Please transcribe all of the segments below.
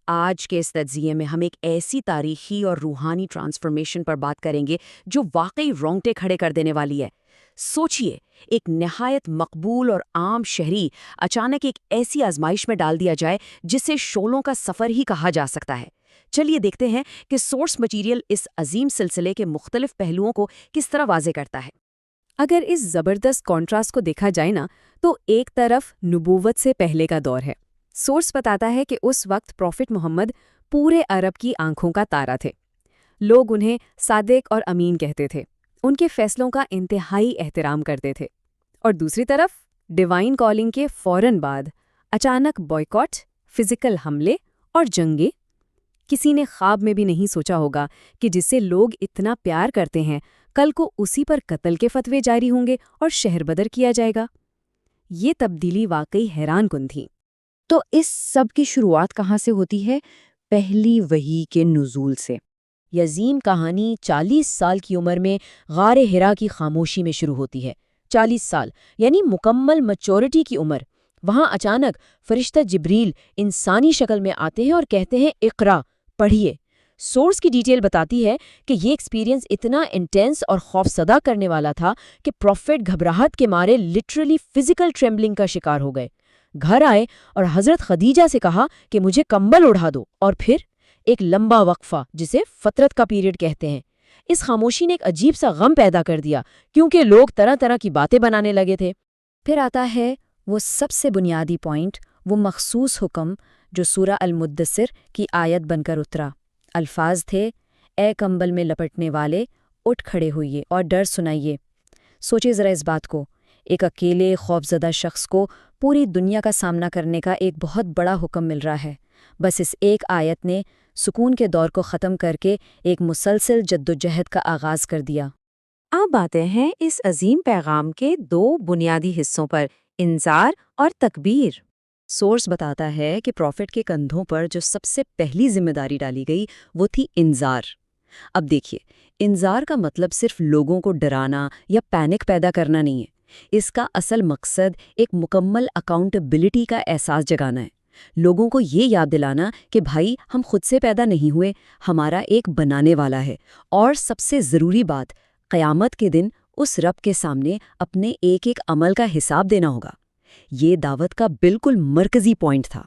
آج کے اس تجزیے میں ہم ایک ایسی تاریخی اور روحانی ٹرانسفارمیشن پر بات کریں گے جو واقعی رونگٹے کھڑے کر دینے والی ہے۔ سوچئے، ایک نہایت مقبول اور عام شہری اچانک ایک ایسی آزمائش میں ڈال دیا جائے جسے شعلوں کا سفر ہی کہا جا سکتا ہے۔ چلیے دیکھتے ہیں کہ سورس مٹیریل اس عظیم سلسلے کے مختلف پہلوؤں کو کس طرح واضح کرتا ہے۔ اگر اس زبردست کانٹراسٹ کو دیکھا جائے نا تو ایک طرف نبوت سے پہلے کا دور ہے۔ سورس بتاتا ہے کہ اس وقت پروفٹ محمد پورے عرب کی آنکھوں کا تارا تھے۔ لوگ انہیں صادق اور امین کہتے تھے، ان کے فیصلوں کا انتہائی احترام کرتے تھے۔ اور دوسری طرف ڈیوائن کالنگ کے فوراً بعد اچانک بوائکاٹ، فزیکل حملے اور جنگیں۔ کسی نے خواب میں بھی نہیں سوچا ہوگا کہ جسے لوگ اتنا پیار کرتے ہیں کل کو اسی پر قتل کے فتوے جاری ہوں گے اور شہر بدر کیا جائے گا۔ یہ تبدیلی واقعی حیران کن تھی۔ تو اس سب کی شروعات کہاں سے ہوتی ہے؟ پہلی وحی کے نزول سے۔ یہ عظیم کہانی 40 سال کی عمر میں غار حرا کی خاموشی میں شروع ہوتی ہے۔ 40 سال یعنی مکمل میچورٹی کی عمر۔ وہاں اچانک فرشتہ جبریل انسانی شکل میں آتے ہیں اور کہتے ہیں اقرا، پڑھیے۔ سورس کی ڈیٹیل بتاتی ہے کہ یہ ایکسپیرینس اتنا انٹینس اور خوفزدہ کرنے والا تھا کہ پروفٹ گھبراہٹ کے مارے لٹرلی فزیکل ٹریمبلنگ کا شکار ہو گئے۔ گھر آئے اور حضرت خدیجہ سے کہا کہ مجھے کمبل اڑا دو، اور پھر ایک لمبا وقفہ جسے فترت کا پیریڈ کہتے ہیں۔ اس خاموشی نے ایک عجیب سا غم پیدا کر دیا کیونکہ لوگ طرح طرح کی باتیں بنانے لگے تھے۔ پھر آتا ہے وہ سب سے بنیادی پوائنٹ، وہ مخصوص حکم جو سورہ المدثر کی آیت بن کر اترا۔ الفاظ تھے، اے کمبل میں لپٹنے والے، اٹھ کھڑے ہوئیے اور ڈر سنائیے۔ سوچیں ذرا اس بات کو، ایک اکیلے خوفزدہ شخص کو پوری دنیا کا سامنا کرنے کا ایک بہت بڑا حکم مل رہا ہے۔ بس اس ایک آیت نے سکون کے دور کو ختم کر کے ایک مسلسل جدوجہد کا آغاز کر دیا۔ اب آتے ہیں اس عظیم پیغام کے دو بنیادی حصوں پر، انذار اور تکبیر۔ سورس بتاتا ہے کہ پروفٹ کے کندھوں پر جو سب سے پہلی ذمہ داری ڈالی گئی وہ تھی انذار۔ اب دیکھیے، انذار کا مطلب صرف لوگوں کو ڈرانا یا پینک پیدا کرنا نہیں ہے۔ اس کا اصل مقصد ایک مکمل اکاؤنٹیبلٹی کا احساس جگانا ہے۔ لوگوں کو یہ یاد دلانا کہ بھائی ہم خود سے پیدا نہیں ہوئے، ہمارا ایک بنانے والا ہے۔ اور سب سے ضروری بات، قیامت کے دن اس رب کے سامنے اپنے ایک ایک عمل کا حساب دینا ہوگا۔ یہ دعوت کا بالکل مرکزی پوائنٹ تھا۔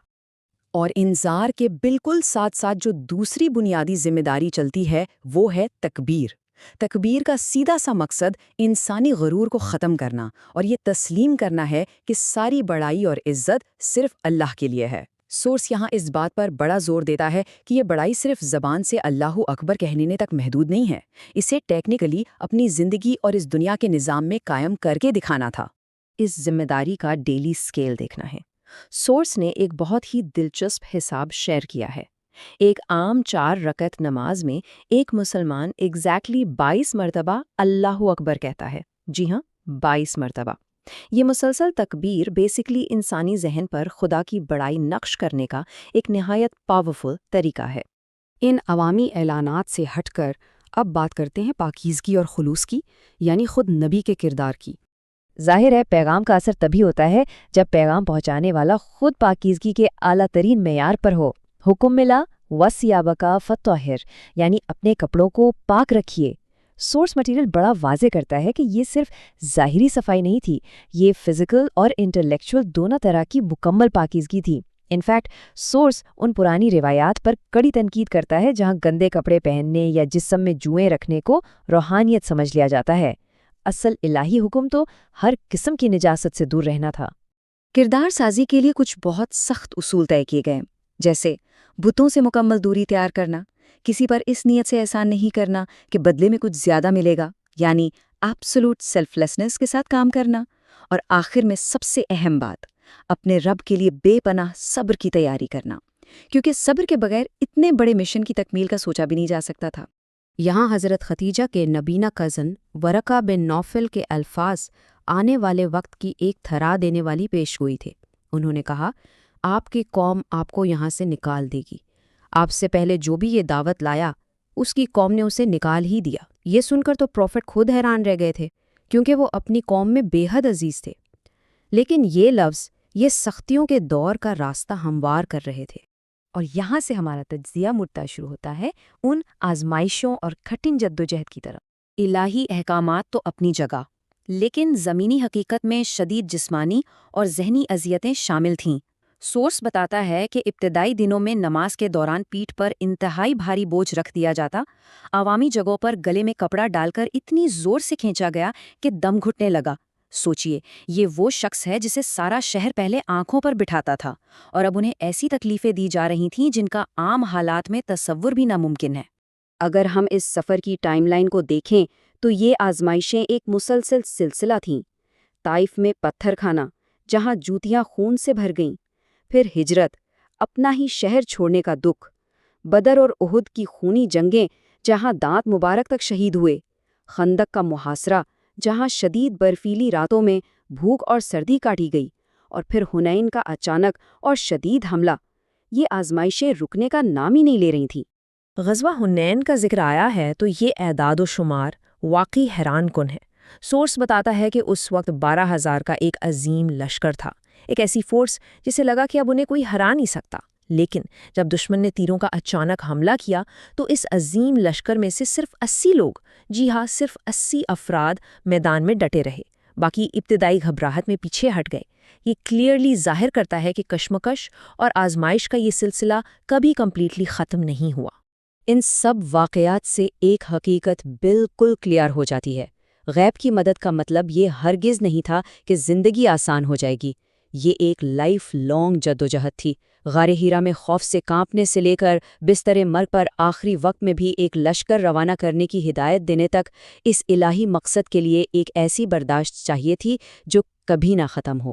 اور انذار کے بالکل ساتھ ساتھ جو دوسری بنیادی ذمہ داری چلتی ہے وہ ہے تکبیر۔ تکبیر کا سیدھا سا مقصد انسانی غرور کو ختم کرنا اور یہ تسلیم کرنا ہے کہ ساری بڑائی اور عزت صرف اللہ کے لیے ہے۔ سورس یہاں اس بات پر بڑا زور دیتا ہے کہ یہ بڑائی صرف زبان سے اللہ اکبر کہنے تک محدود نہیں ہے، اسے ٹیکنیکلی اپنی زندگی اور اس دنیا کے نظام میں قائم کر کے دکھانا تھا۔ اس ذمہ داری کا ڈیلی سکیل دیکھنا ہے۔ سورس نے ایک بہت ہی دلچسپ حساب شیئر کیا ہے۔ ایک عام 4 رکعت نماز میں ایک مسلمان ایگزیکٹلی 22 مرتبہ اللہ اکبر کہتا ہے۔ جی ہاں، 22 مرتبہ۔ یہ مسلسل تکبیر بیسیکلی انسانی ذہن پر خدا کی بڑائی نقش کرنے کا ایک نہایت پاورفل طریقہ ہے۔ ان عوامی اعلانات سے ہٹ کر اب بات کرتے ہیں پاکیزگی اور خلوص کی، یعنی خود نبی کے کردار کی۔ ظاہر ہے پیغام کا اثر تبھی ہوتا ہے جب پیغام پہنچانے والا خود پاکیزگی کے اعلیٰ ترین معیار پر ہو۔ حکم ملا وَثِيَابَكَ فَطَهِّرْ، یعنی اپنے کپڑوں کو پاک رکھیے۔ سورس مٹیریل بڑا واضح کرتا ہے کہ یہ صرف ظاہری صفائی نہیں تھی، یہ فزیکل اور انٹلیکچول دونوں طرح کی مکمل پاکیزگی تھی۔ انفیکٹ سورس ان پرانی روایات پر کڑی تنقید کرتا ہے جہاں گندے کپڑے پہننے یا جسم میں جوئیں رکھنے کو روحانیت سمجھ لیا جاتا ہے۔ اصل الہی حکم تو ہر قسم کی نجاست سے دور رہنا تھا۔ کردار سازی کے لیے کچھ بہت سخت اصول طے کیے گئے، جیسے بتوں سے مکمل دوری تیار کرنا، کسی پر اس نیت سے احسان نہیں کرنا کہ بدلے میں کچھ زیادہ ملے گا، یعنی ایبسولوٹ سیلف لیسنس کے ساتھ کام کرنا، اور آخر میں سب سے اہم بات، اپنے رب کے لیے بے پناہ صبر کی تیاری کرنا، کیونکہ صبر کے بغیر اتنے بڑے مشن کی تکمیل کا سوچا بھی نہیں جا سکتا تھا۔ یہاں حضرت خدیجہ کے نبینہ کزن ورقہ بن نوفل کے الفاظ آنے والے وقت کی ایک تھرا دینے والی پیشگوئی تھے۔ انہوں نے کہا، آپ کی قوم آپ کو یہاں سے نکال دے گی۔ آپ سے پہلے جو بھی یہ دعوت لایا اس کی قوم نے اسے نکال ہی دیا۔ یہ سن کر تو پروفٹ خود حیران رہ گئے تھے کیونکہ وہ اپنی قوم میں بے حد عزیز تھے، لیکن یہ لفظ یہ سختیوں کے دور کا راستہ ہموار کر رہے تھے۔ اور یہاں سے ہمارا تجزیہ مڑتا شروع ہوتا ہے ان آزمائشوں اور کٹھن جدوجہد کی طرف۔ الہی احکامات تو اپنی جگہ، لیکن زمینی حقیقت میں شدید جسمانی اور ذہنی اذیتیں شامل تھیں۔ سورس بتاتا ہے کہ ابتدائی دنوں میں نماز کے دوران پیٹھ پر انتہائی بھاری بوجھ رکھ دیا جاتا، عوامی جگہوں پر گلے میں کپڑا ڈال کر اتنی زور سے کھینچا گیا کہ دم گھٹنے لگا۔ سوچئے، یہ وہ شخص ہے جسے سارا شہر پہلے آنکھوں پر بٹھاتا تھا، اور اب انہیں ایسی تکلیفیں دی جا رہی تھیں جن کا عام حالات میں تصور بھی ناممکن ہے۔ اگر ہم اس سفر کی ٹائم لائن کو دیکھیں تو یہ آزمائشیں ایک مسلسل سلسلہ تھیں۔ طائف میں پتھر کھانا، جہاں جوتیاں خون سے بھر گئیں، پھر ہجرت، اپنا ہی شہر چھوڑنے کا دکھ، بدر اور احد کی خونی جنگیں جہاں دانت مبارک تک شہید ہوئے، خندق کا محاصرہ جہاں شدید برفیلی راتوں میں بھوک اور سردی کاٹی گئی، اور پھر حنین کا اچانک اور شدید حملہ۔ یہ آزمائشیں رکنے کا نام ہی نہیں لے رہی تھیں۔ غزوہ حنین کا ذکر آیا ہے تو یہ اعداد و شمار واقعی حیران کن ہے۔ سورس بتاتا ہے کہ اس وقت 12,000 کا ایک عظیم لشکر تھا، ایک ایسی فورس جسے لگا کہ اب انہیں کوئی ہرا نہیں سکتا۔ لیکن جب دشمن نے تیروں کا اچانک حملہ کیا تو اس عظیم لشکر میں سے صرف 80 لوگ، جی ہاں صرف 80 افراد میدان میں ڈٹے رہے، باقی ابتدائی گھبراہٹ میں پیچھے ہٹ گئے۔ یہ کلیئرلی ظاہر کرتا ہے کہ کشمکش اور آزمائش کا یہ سلسلہ کبھی کمپلیٹلی ختم نہیں ہوا۔ ان سب واقعات سے ایک حقیقت بالکل کلیئر ہو جاتی ہے۔ غیب کی مدد کا مطلب یہ ہرگز نہیں تھا کہ زندگی آسان ہو جائے گی۔ یہ ایک لائف لانگ جدوجہد تھی۔ غار ہیرا میں خوف سے کانپنے سے لے کر بستر مرگ پر آخری وقت میں بھی ایک لشکر روانہ کرنے کی ہدایت دینے تک، اس الہی مقصد کے لیے ایک ایسی برداشت چاہیے تھی جو کبھی نہ ختم ہو۔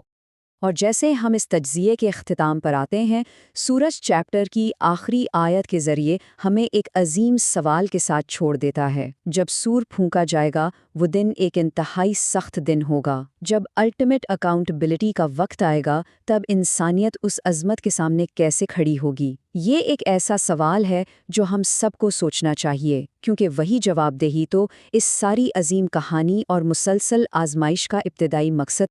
اور جیسے ہم اس تجزیے کے اختتام پر آتے ہیں، سورج چیپٹر کی آخری آیت کے ذریعے ہمیں ایک عظیم سوال کے ساتھ چھوڑ دیتا ہے۔ جب سور پھونکا جائے گا، وہ دن ایک انتہائی سخت دن ہوگا۔ جب الٹیمیٹ اکاؤنٹیبلٹی کا وقت آئے گا، تب انسانیت اس عظمت کے سامنے کیسے کھڑی ہوگی؟ یہ ایک ایسا سوال ہے جو ہم سب کو سوچنا چاہیے، کیونکہ وہی جواب دہی تو اس ساری عظیم کہانی اور مسلسل آزمائش کا ابتدائی مقصد